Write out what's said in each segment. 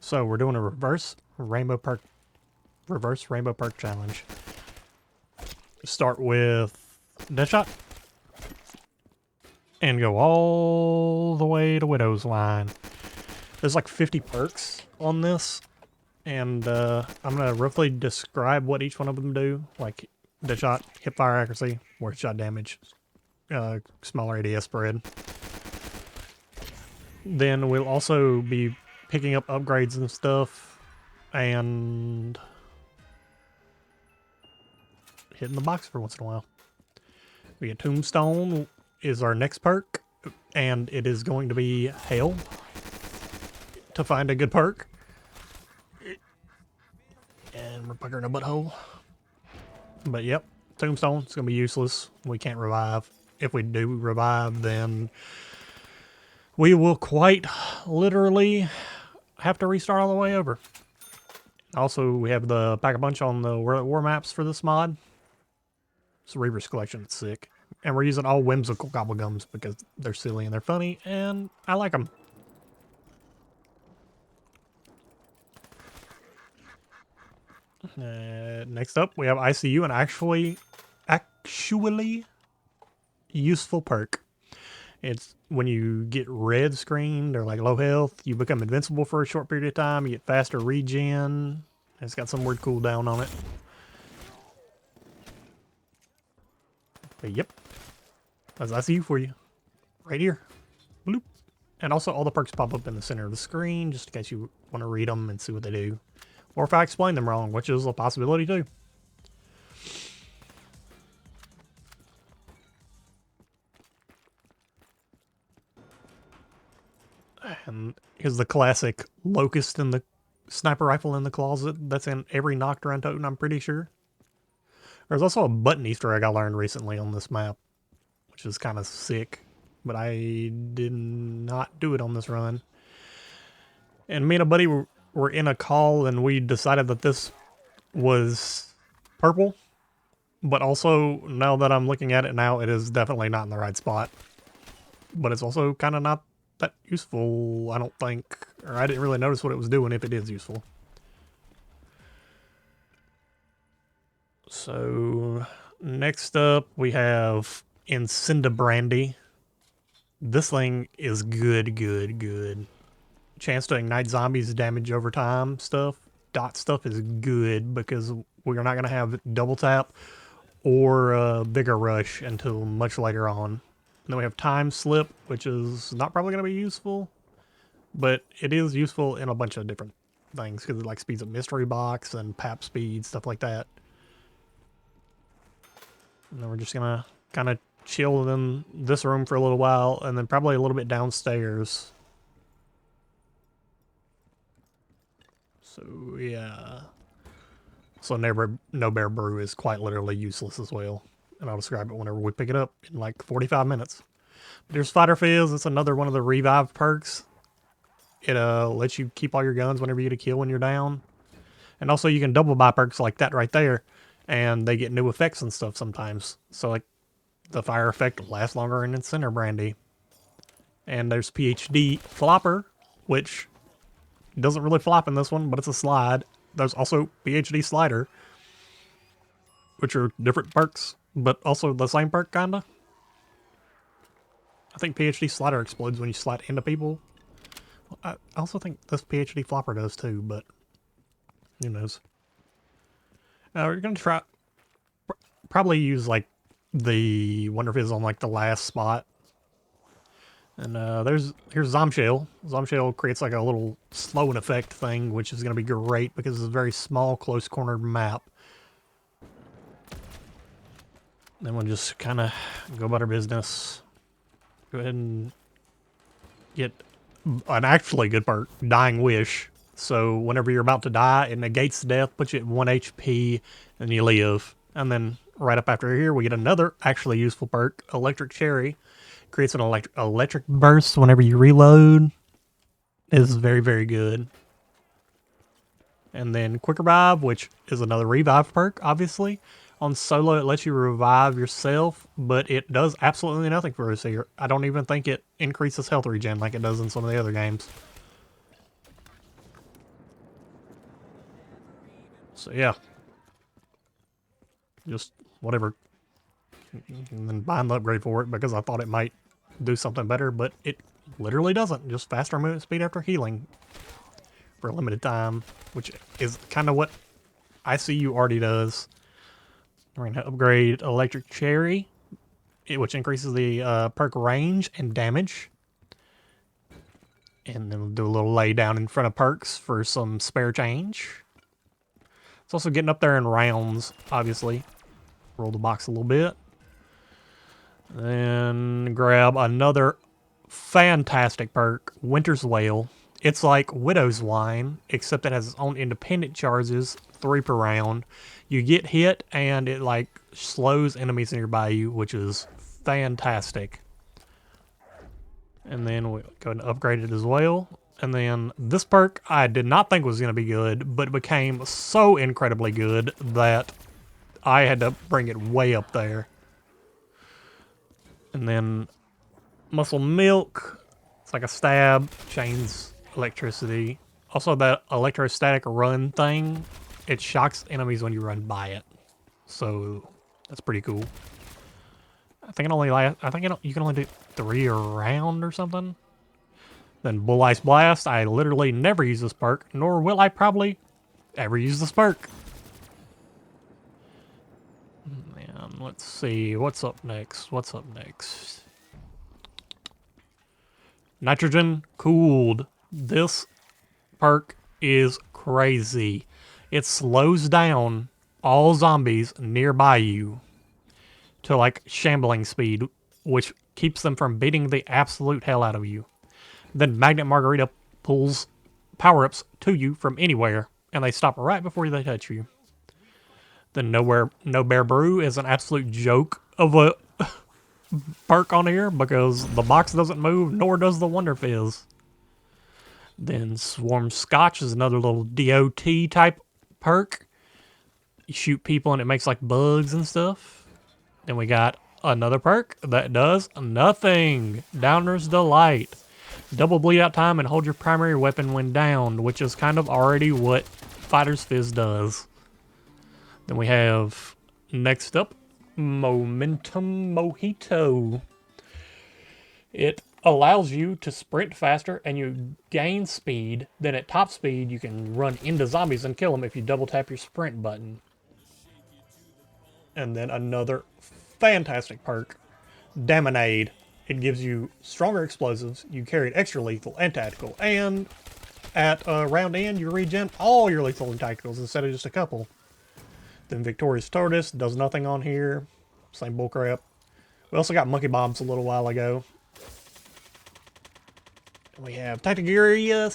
So we're doing a reverse rainbow perk challenge. Start with Deadshot and go all the way to Widow's Line. There's like 50 perks on this, and I'm gonna roughly describe what each one of them do. Like Deadshot, hip fire accuracy, more shot damage, smaller ADS spread. Then we'll also be picking up upgrades and stuff, and hitting the box for once in a while. We get Tombstone is our next perk, and it is going to be Hail to find a good perk. And we're puckering a butthole. But yep, Tombstone is going to be useless. We can't revive. If we do revive, then we will quite literally have to restart all the way over. Also, we have the Pack-a-Punch on the war maps for this mod. It's Reaver's collection. It's sick. And we're using all whimsical gobblegums because they're silly and they're funny, and I like them. Next up, we have ICU, and actually useful perk. It's when you get red screened or like low health, you become invincible for a short period of time. You get faster regen. It's got some weird cooldown on it. But yep, that's ICU for you. Right here. Bloop. And also all the perks pop up in the center of the screen, just in case you want to read them and see what they do. Or if I explain them wrong, which is a possibility too. And here's the classic locust in the sniper rifle in the closet. That's in every Nacht or Untoten, I'm pretty sure. There's also a button Easter egg I learned recently on this map, which is kind of sick, but I did not do it on this run. And me and a buddy were in a call, and we decided that this was purple, but also, now that I'm looking at it now, it is definitely not in the right spot. But it's also kind of not that useful, I don't think, or I didn't really notice what it was doing if it is useful. So next up we have Brandy. This thing is good. Chance to ignite zombies, damage over time stuff. Dot stuff is good because we're not going to have double tap or bigger rush until much later on. And then we have time slip, which is not probably going to be useful, but it is useful in a bunch of different things because it like speeds up mystery box and pap speed, stuff like that. And then we're just gonna kind of chill in this room for a little while, and then probably a little bit downstairs. So yeah. So No Bear Brew is quite literally useless as well, and I'll describe it whenever we pick it up in like 45 minutes. But there's Fighter Fizz. It's another one of the revive perks. It lets you keep all your guns whenever you get a kill when you're down, and also you can double buy perks like that right there. And they get new effects and stuff sometimes. So like the fire effect lasts longer in Brandy. And there's PhD Flopper, which doesn't really flop in this one, but it's a slide. There's also PhD Slider, which are different perks, but also the same perk kinda. I think PhD Slider explodes when you slide into people. I also think this PhD Flopper does too, but who knows. We're going to probably use like the Wonder Fizz on like the last spot. And here's Zomshell. Zomshell creates like a little slowing effect thing, which is going to be great because it's a very small, close cornered map. Then we'll just kind of go about our business. Go ahead and get an actually good perk, Dying Wish. So whenever you're about to die, it negates death, puts you at 1 HP, and you live. And then right up after here, we get another actually useful perk, Electric Cherry. Creates an electric burst whenever you reload. This is very good. And then Quick Revive, which is another revive perk, obviously. On solo, it lets you revive yourself, but it does absolutely nothing for us here. I don't even think it increases health regen like it does in some of the other games. So yeah, just whatever. And then buying the upgrade for it because I thought it might do something better, but it literally doesn't. Just faster movement speed after healing for a limited time, which is kind of what ICU already does. We're going to upgrade Electric Cherry, which increases the perk range and damage. And then we'll do a little lay down in front of perks for some spare change. It's also getting up there in rounds, obviously. Roll the box a little bit. Then grab another fantastic perk, Winter's Wail. It's like Widow's Wine, except it has its own independent charges, 3 per round. You get hit and it like slows enemies nearby you, which is fantastic. And then we'll go and upgrade it as well. And then this perk I did not think was going to be good, but it became so incredibly good that I had to bring it way up there. And then Muscle Milk, it's like a stab, chains electricity. Also that electrostatic run thing, it shocks enemies when you run by it. So that's pretty cool. I think it only lasts, you can only do 3 a round or something. Then Bull Ice Blast, I literally never use this perk, nor will I probably ever use this perk. Man, let's see, what's up next? What's up next? Nitrogen Cooled. This perk is crazy. It slows down all zombies nearby you to like shambling speed, which keeps them from beating the absolute hell out of you. Then Magnet Margarita pulls power-ups to you from anywhere, and they stop right before they touch you. Then No Bear Brew is an absolute joke of a perk on here because the box doesn't move, nor does the Wonder Fizz. Then Swarm Scotch is another little DOT type perk. You shoot people and it makes like bugs and stuff. Then we got another perk that does nothing. Downer's Delight. Double bleed out time and hold your primary weapon when downed, which is kind of already what Fighter's Fizz does. Then we have, next up, Momentum Mojito. It allows you to sprint faster and you gain speed. Then at top speed, you can run into zombies and kill them if you double tap your sprint button. And then another fantastic perk, Damonade. It gives you stronger explosives, you carry extra lethal and tactical, and at round end, you regen all your lethal and tacticals instead of just a couple. Then Victorious Tortoise does nothing on here. Same bullcrap. We also got Monkey Bombs a little while ago. We have Tactigeia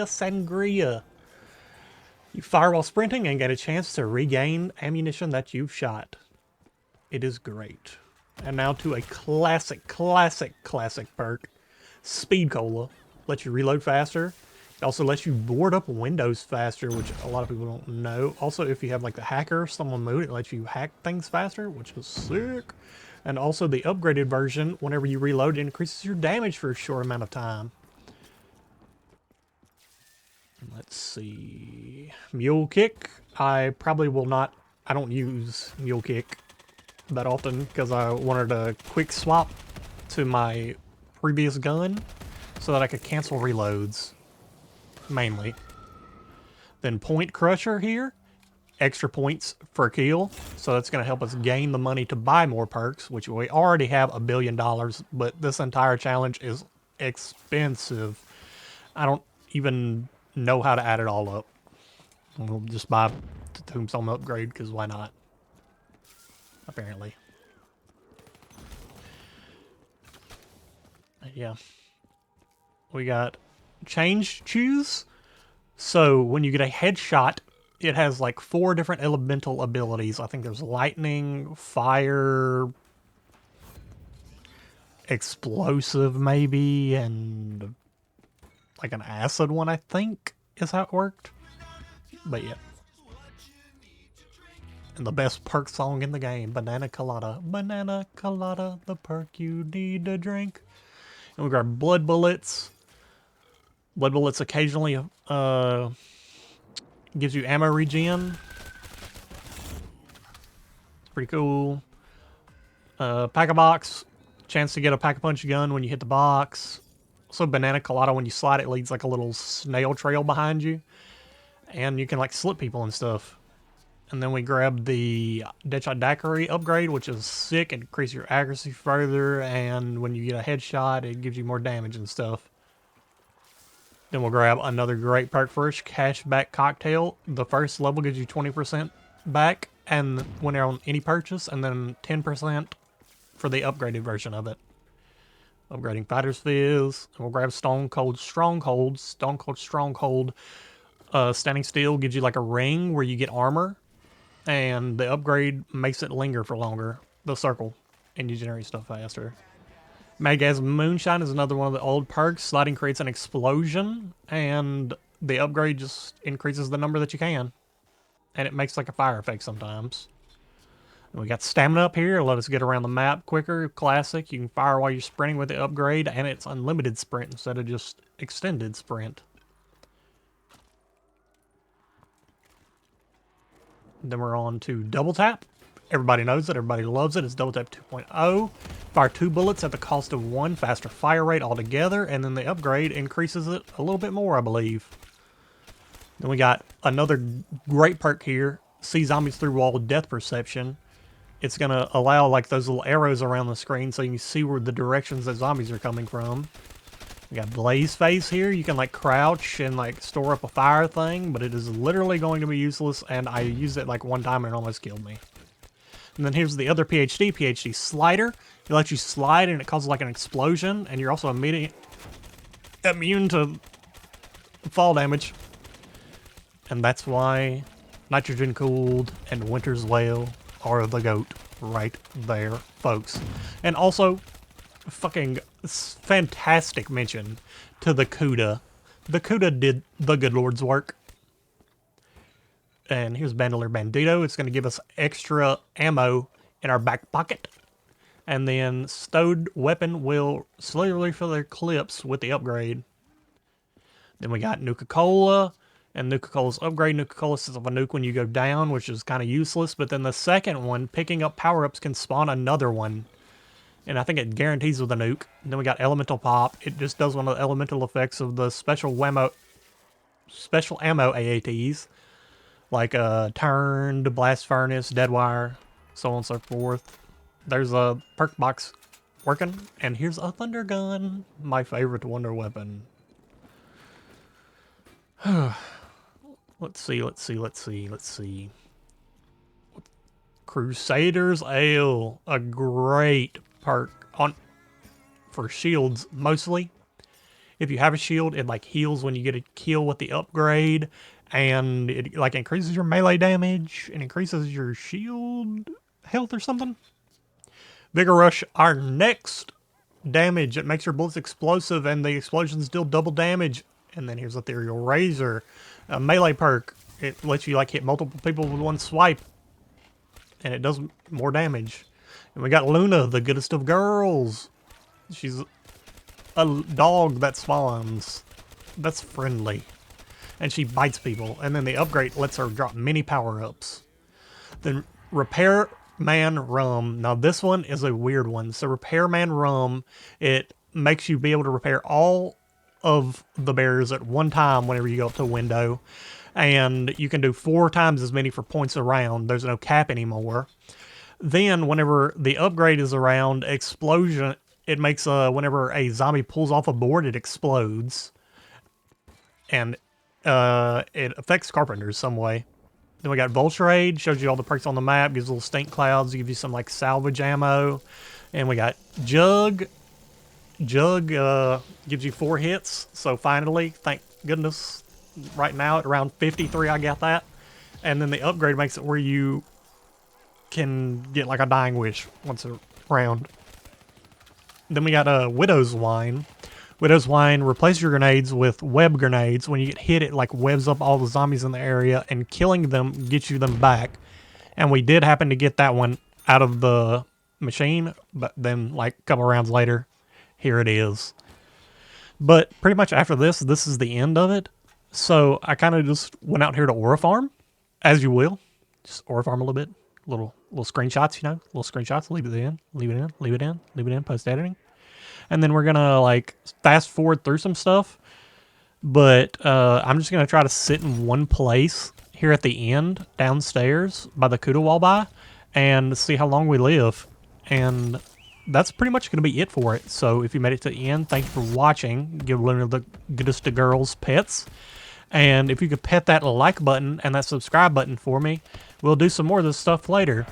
Sangria. You fire while sprinting and get a chance to regain ammunition that you've shot. It is great. And now to a classic perk. Speed Cola. Lets you reload faster. It also lets you board up windows faster, which a lot of people don't know. Also, if you have like the hacker someone mode, it lets you hack things faster, which is sick. And also the upgraded version, whenever you reload, it increases your damage for a short amount of time. Let's see. Mule Kick. I probably will not, I don't use Mule Kick that often because I wanted a quick swap to my previous gun so that I could cancel reloads, mainly. Then Point Crusher here, extra points for kill, so that's going to help us gain the money to buy more perks, which we already have $1 billion, but this entire challenge is expensive. I don't even know how to add it all up. We'll just buy the Tombstone upgrade because why not? Apparently. Yeah. We got Choose. So when you get a headshot, it has like 4 different elemental abilities. I think there's lightning, fire, explosive maybe, and like an acid one, I think is how it worked. But yeah. And the best perk song in the game, Banana Colada. Banana Colada, the perk you need to drink. And we grab Blood Bullets. Blood Bullets occasionally Gives you ammo regen. It's pretty cool. Pack-a-box. Chance to get a pack-a-punch gun when you hit the box. Also banana colada, when you slide it leads like a little snail trail behind you. And you can like slip people and stuff. And then we grab the Deadshot Daiquiri upgrade, which is sick. It increases your accuracy further, and when you get a headshot, it gives you more damage and stuff. Then we'll grab another great perk first, Cashback Cocktail. The first level gives you 20% back, and when they're on any purchase, and then 10% for the upgraded version of it. Upgrading Fighter's Fizz. And we'll grab Stone Cold Stronghold. Stone Cold Stronghold. Standing Still gives you like a ring where you get armor. And the upgrade makes it linger for longer, the circle, and you generate stuff faster. Madgas Moonshine is another one of the old perks. Sliding creates an explosion, and the upgrade just increases the number that you can. And it makes like a fire effect sometimes. And we got Stamina up here, let us get around the map quicker. Classic, you can fire while you're sprinting with the upgrade, and it's unlimited sprint instead of just extended sprint. Then we're on to Double Tap. Everybody knows it. Everybody loves it. It's Double Tap 2.0. Fire 2 bullets at the cost of 1. Faster fire rate altogether. And then the upgrade increases it a little bit more, I believe. Then we got another great perk here. See zombies through wall depth perception. It's going to allow like those little arrows around the screen so you can see where the directions that zombies are coming from. We got Blaze Face here. You can like crouch and like store up a fire thing, but it is literally going to be useless, and I used it like one time and it almost killed me. And then here's the other PhD Slider. It lets you slide and it causes like an explosion, and you're also immune to fall damage. And that's why Nitrogen Cooled and Winter's Wail are the GOAT right there, folks. And also, fucking fantastic mention to the Cuda. The Cuda did the good Lord's work. And here's Bandolier Bandito. It's going to give us extra ammo in our back pocket. And then Stowed Weapon will slowly refill their clips with the upgrade. Then we got Nuka-Cola. And Nuka-Cola's upgrade. Nuka-Cola sets up a nuke when you go down, which is kind of useless. But then the second one, picking up power-ups, can spawn another one. And I think it guarantees with a nuke. And then we got Elemental Pop. It just does one of the elemental effects of the special ammo AATs. Like Turned, Blast Furnace, Deadwire, so on and so forth. There's a perk box working. And here's a Thunder Gun, my favorite wonder weapon. Let's see. Crusader's Ale, a great perk for shields mostly. If you have a shield, it like heals when you get a kill with the upgrade, and it like increases your melee damage and increases your shield health or something. Vigor Rush, our next damage. It makes your bullets explosive, and the explosions deal double damage. And then here's Ethereal Razor, a melee perk. It lets you like hit multiple people with one swipe, and it does more damage. And we got Luna, the goodest of girls. She's a dog that spawns. That's friendly. And she bites people. And then the upgrade lets her drop many power-ups. Then Repairman Rum. Now this one is a weird one. So Repairman Rum, it makes you be able to repair all of the barriers at one time whenever you go up to a window. And you can do 4 times as many for points around. There's no cap anymore. Then whenever the upgrade is around, explosion, it makes whenever a zombie pulls off a board, it explodes. And it affects carpenters some way. Then we got Vulturade, shows you all the perks on the map, gives little stink clouds, gives you some like salvage ammo. And we got Jug. Jug gives you 4 hits. So finally, thank goodness, right now at around 53 I got that. And then the upgrade makes it where you can get like a dying wish once a round. Then we got Widow's Wine. Widow's Wine replaces your grenades with web grenades. When you get hit, it like webs up all the zombies in the area, and killing them gets you them back. And we did happen to get that one out of the machine, but then like a couple rounds later, here it is. But pretty much after this is the end of it. So I kind of just went out here to Aura Farm, as you will. Just Aura Farm a little bit. Little screenshots, you know, little screenshots. Leave it in, leave it in, leave it in, leave it in. Post editing, and then we're gonna like fast forward through some stuff. But I'm just gonna try to sit in one place here at the end downstairs by the Kuda wall by, and see how long we live. And that's pretty much gonna be it for it. So if you made it to the end, thank you for watching. Give one of the goodest of girls pets. And if you could pet that like button and that subscribe button for me, we'll do some more of this stuff later.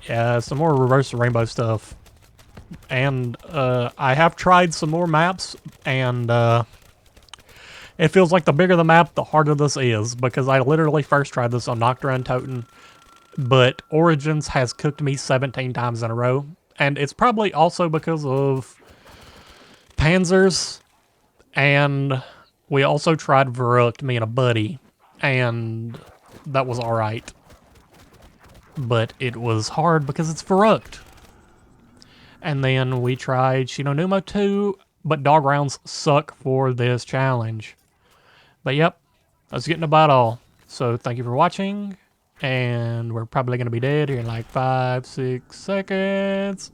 Yeah, some more reverse rainbow stuff. And I have tried some more maps, and it feels like the bigger the map, the harder this is, because I literally first tried this on nacht, untotens, but Origins has cooked me 17 times in a row. And it's probably also because of Panzers, and we also tried Verrucht, me and a buddy, and that was alright. But it was hard because it's Verrucht. And then we tried Shinonuma 2, but dog rounds suck for this challenge. But yep, that's getting about all. So thank you for watching, and we're probably going to be dead here in like 5-6 seconds.